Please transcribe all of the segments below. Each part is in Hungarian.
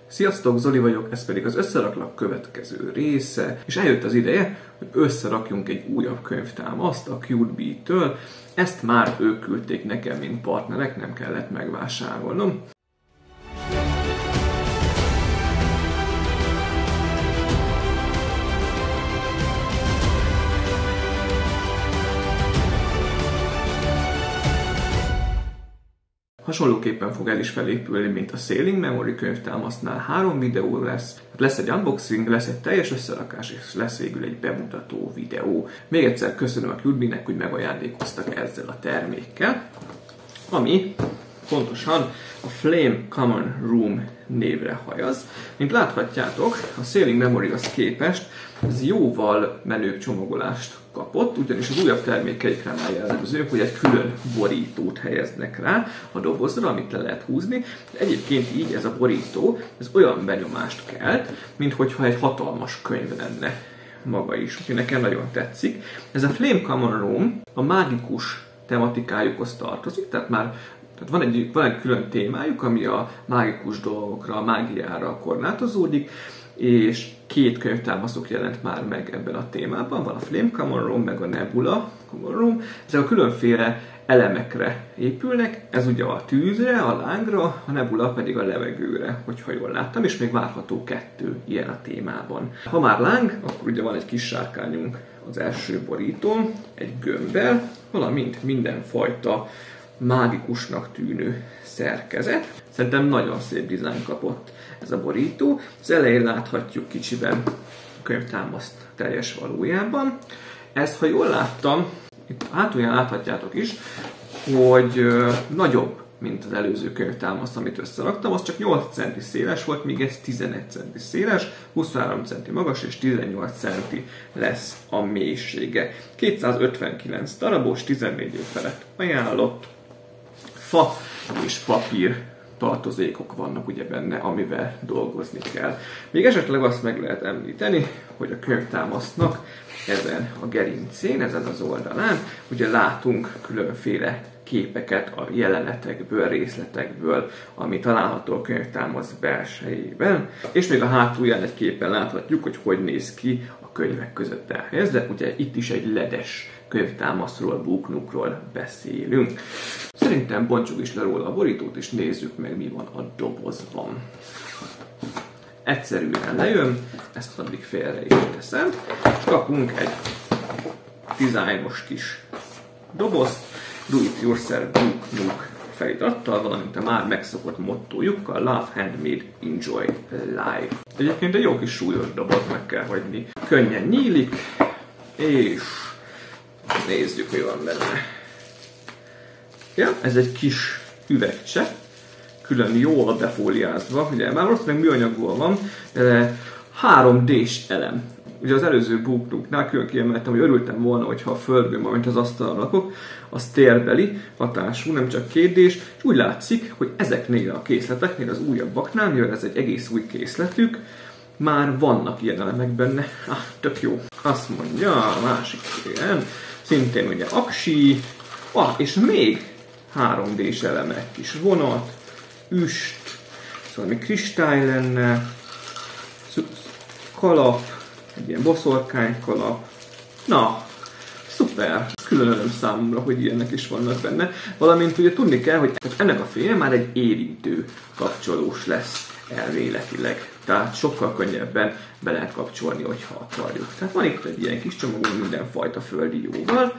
Sziasztok, Zoli vagyok, ez pedig az Összeraklak következő része, és eljött az ideje, hogy összerakjunk egy újabb könyvtámaszt a CuteBee-től. Ezt már ők küldték nekem, mint partnerek, nem kellett megvásárolnom. Hasonlóképpen fog el is felépülni, mint a Sailing Memory könyvtámasznál. 3 videó lesz. Lesz egy unboxing, lesz egy teljes összerakás, és lesz végül egy bemutató videó. Még egyszer köszönöm a CuteBee-nek, hogy megajándékoztak ezzel a termékkel, ami pontosan a Flame Common Room névre hajaz. Mint láthatjátok, a Sailing Memoryhoz képest ez jóval menőbb csomagolást kapott, ugyanis az újabb termékeikre már jellemző, hogy egy külön borítót helyeznek rá a dobozra, amit le lehet húzni. De egyébként így ez a borító, ez olyan benyomást kelt, minthogyha egy hatalmas könyv lenne maga is. Úgyhogy nekem nagyon tetszik. Ez a Flame Common Room a mágikus tematikájukhoz tartozik, tehát van egy külön témájuk, ami a mágikus dolgokra, a mágiára korlátozódik, és 2 könyvtámaszok jelent már meg ebben a témában. Van a Flame Common Room, meg a Nebula Common Room. Ezek a különféle elemekre épülnek. Ez ugye a tűzre, a lángra, a Nebula pedig a levegőre, hogyha jól láttam, és még várható 2 ilyen a témában. Ha már láng, akkor ugye van egy kis sárkányunk az első borítón, egy gömbbel, valamint mindenfajta mágikusnak tűnő szerkezet. Szerintem nagyon szép dizájn kapott ez a borító. Az elején láthatjuk kicsiben a könyvtámaszt teljes valójában. Ezt, ha jól láttam, itt hátulján láthatjátok is, hogy nagyobb, mint az előző könyvtámaszt, amit összeraktam. Az csak 8 cm széles volt, míg ez 11 cm széles, 23 cm magas és 18 cm lesz a mélysége. 259 darabos, 14 év felett ajánlott. Fa és papír tartozékok vannak ugye benne, amivel dolgozni kell. Még esetleg azt meg lehet említeni, hogy a könyvtámasznak ezen a gerincén, ezen az oldalán, ugye látunk különféle képeket a jelenetekből, részletekből, ami található a könyvtámasz belsejében, és még a hátulján egy képen láthatjuk, hogy néz ki a könyvek között elhelyezve. Ugye itt is egy ledes könyvtámaszról, booknookról beszélünk. Szerintem bontsuk is le róla a borítót, és nézzük meg, mi van a dobozban. Egyszerűen lejön, ezt addig félre is teszem, és kapunk egy dizájnos kis dobozt, Do It Yourself Book felirattal, valamint a már megszokott mottójukkal, Love Handmade, Enjoy Life. Egyébként egy jó kis súlyos doboz, meg kell hagyni. Könnyen nyílik, és nézzük, mi van benne. Ja, ez egy kis üvegcsepp, külön jól befóliázva, ugye már valószínűleg műanyagból van, de 3D-s elem. Ugye az előző booknooknál külön kiemeltem, hogy örültem volna, hogyha a földből, amit az asztalra rakok, az térbeli hatású, nem csak 2D-s, és úgy látszik, hogy ezeknél a készleteknél, az újabbaknál, mivel ez egy egész új készletük, már vannak ilyen elemek benne. Tök jó. Azt mondja, a másik ilyen, szintén ugye aksi, és még 3D-s elemek, kis vonat, üst, szóval még kristály lenne, kalap, egy ilyen boszorkánykalap. Na, szuper! Külön öröm számomra, hogy ilyenek is vannak benne. Valamint ugye tudni kell, hogy ennek a félre már egy érintő kapcsolós lesz elméletileg. Tehát sokkal könnyebben be lehet kapcsolni, hogyha akarjuk. Tehát van itt egy ilyen kis csomagunk mindenfajta földi jóval.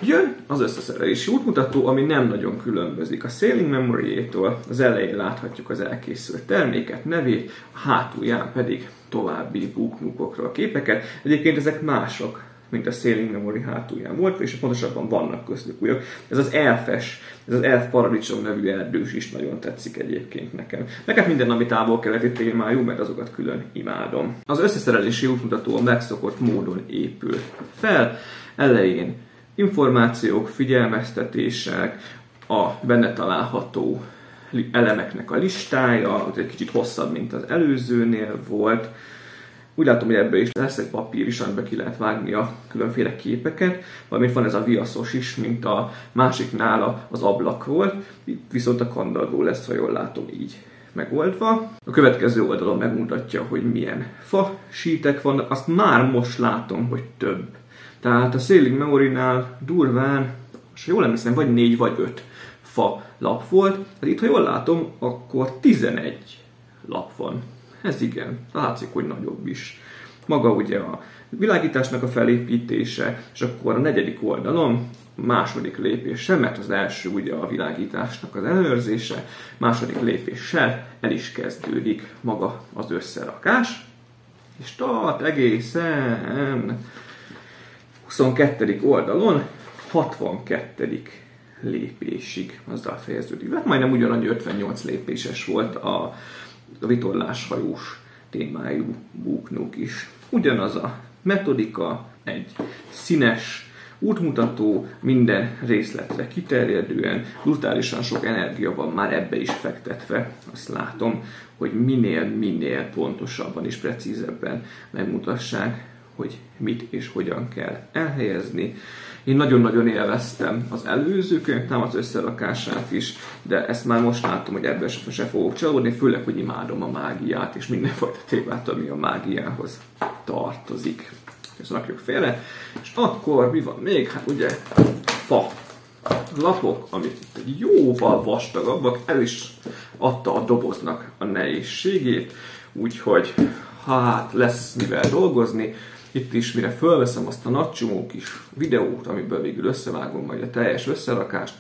Jön az összeszerelési útmutató, ami nem nagyon különbözik a Sailing Memory-től. Az elején láthatjuk az elkészült terméket, nevét, a hátulján pedig további booknookokról képeket. Egyébként ezek mások, mint a Sailing Memory hátulján volt, és pontosabban vannak köztük újak. Ez az elfes, ez az elf paradicsom nevű erdős is nagyon tetszik egyébként nekem. Neked minden, ami távol-keleti témájú, mert azokat külön imádom. Az összeszerelési útmutató a megszokott módon épül fel. Elején információk, figyelmeztetések, a benne található elemeknek a listája, egy kicsit hosszabb, mint az előzőnél volt. Úgy látom, hogy ebből is lesz egy papír is, amiben ki lehet vágni a különféle képeket, valamint van ez a viaszos is, mint a másiknál az ablak volt, itt viszont a kandalló lesz, ha jól látom így megoldva. A következő oldalon megmutatja, hogy milyen fa sítek vannak, azt már most látom, hogy több. Tehát a Sailing Memory-nál durván, és jól emlékszem, vagy 4 vagy 5 fa lap volt. Hát itt, ha jól látom, akkor 11 lap van. Ez igen, látszik, hogy nagyobb is. Maga ugye a világításnak a felépítése, és akkor a 4. oldalon második lépéssel, mert az első ugye a világításnak az ellenőrzése, második lépéssel el is kezdődik maga az összerakás, és tart egészen 22. oldalon 62. lépésig azzal fejeződik. Hát majdnem ugyanannyi 58 lépéses volt a vitorláshajós témájú Book is. Ugyanaz a metodika, egy színes útmutató, minden részletre kiterjedően, brutálisan sok energia van már ebbe is fektetve. Azt látom, hogy minél pontosabban és precízebben megmutassák, hogy mit és hogyan kell elhelyezni. Én nagyon-nagyon élveztem az előző könyvtámasz összerakását is, de ezt már most látom, hogy ebben se fogok csalódni, főleg, hogy imádom a mágiát és mindenfajta témát, ami a mágiához tartozik. Ezt rakjuk félre, és akkor mi van még? Hát ugye fa lapok, amik itt egy jóval vastagabbak, el is adta a doboznak a nehézségét, úgyhogy hát lesz mivel dolgozni. Itt is, mire fölveszem azt a nagy csomó kis videót, amiből végül összevágom majd a teljes összerakást,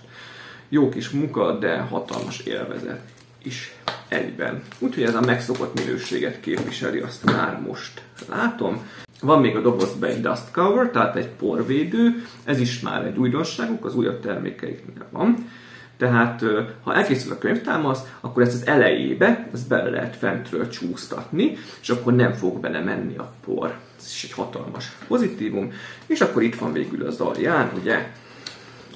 jó kis munka, de hatalmas élvezet is egyben. Úgyhogy ez a megszokott minőséget képviseli, azt már most látom. Van még a dobozban egy dust cover, tehát egy porvédő, ez is már egy újdonságuk, az újabb termékeiknél van. Tehát ha elkészül a könyvtámasz, akkor ezt az elejébe, ezt bele lehet fentről csúsztatni, és akkor nem fog bele menni a por. Ez is egy hatalmas pozitívum. És akkor itt van végül az alján, ugye,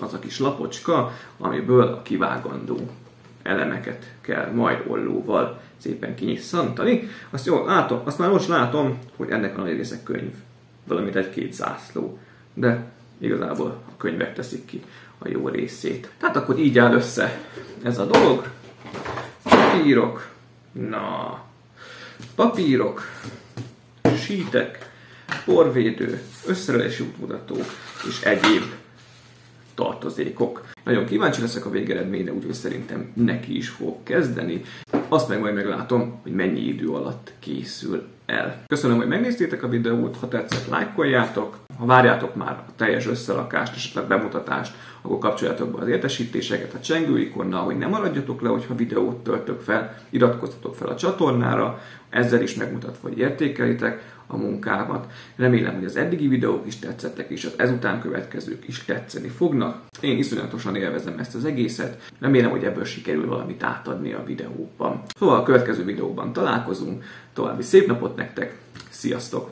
az a kis lapocska, amiből a kivágandó elemeket kell majd ollóval szépen kinyisszantani. Azt jól látom, azt már most látom, hogy ennek a nagy része könyv, valamint egy-két zászló. De igazából a könyvek teszik ki a jó részét. Tehát akkor így áll össze ez a dolog. Papírok, sítek, porvédő, összerelési útmutatók és egyéb tartozékok. Nagyon kíváncsi leszek a végeredményre, úgyhogy szerintem neki is fog kezdeni. Azt meg majd meglátom, hogy mennyi idő alatt készül el. Köszönöm, hogy megnéztétek a videót, ha tetszett, lájkoljátok. Ha várjátok már a teljes összerakást, esetleg bemutatást, akkor kapcsoljátok be az értesítéseket a csengő ikonnal, hogy ne maradjatok le, hogyha videót töltök fel, iratkozzatok fel a csatornára, ezzel is megmutatva, hogy értékelitek a munkámat. Remélem, hogy az eddigi videók is tetszettek, és az ezután következők is tetszeni fognak. Én iszonyatosan élvezem ezt az egészet, remélem, hogy ebből sikerül valamit átadni a videóban. Szóval a következő videóban találkozunk, további szép napot nektek, sziasztok!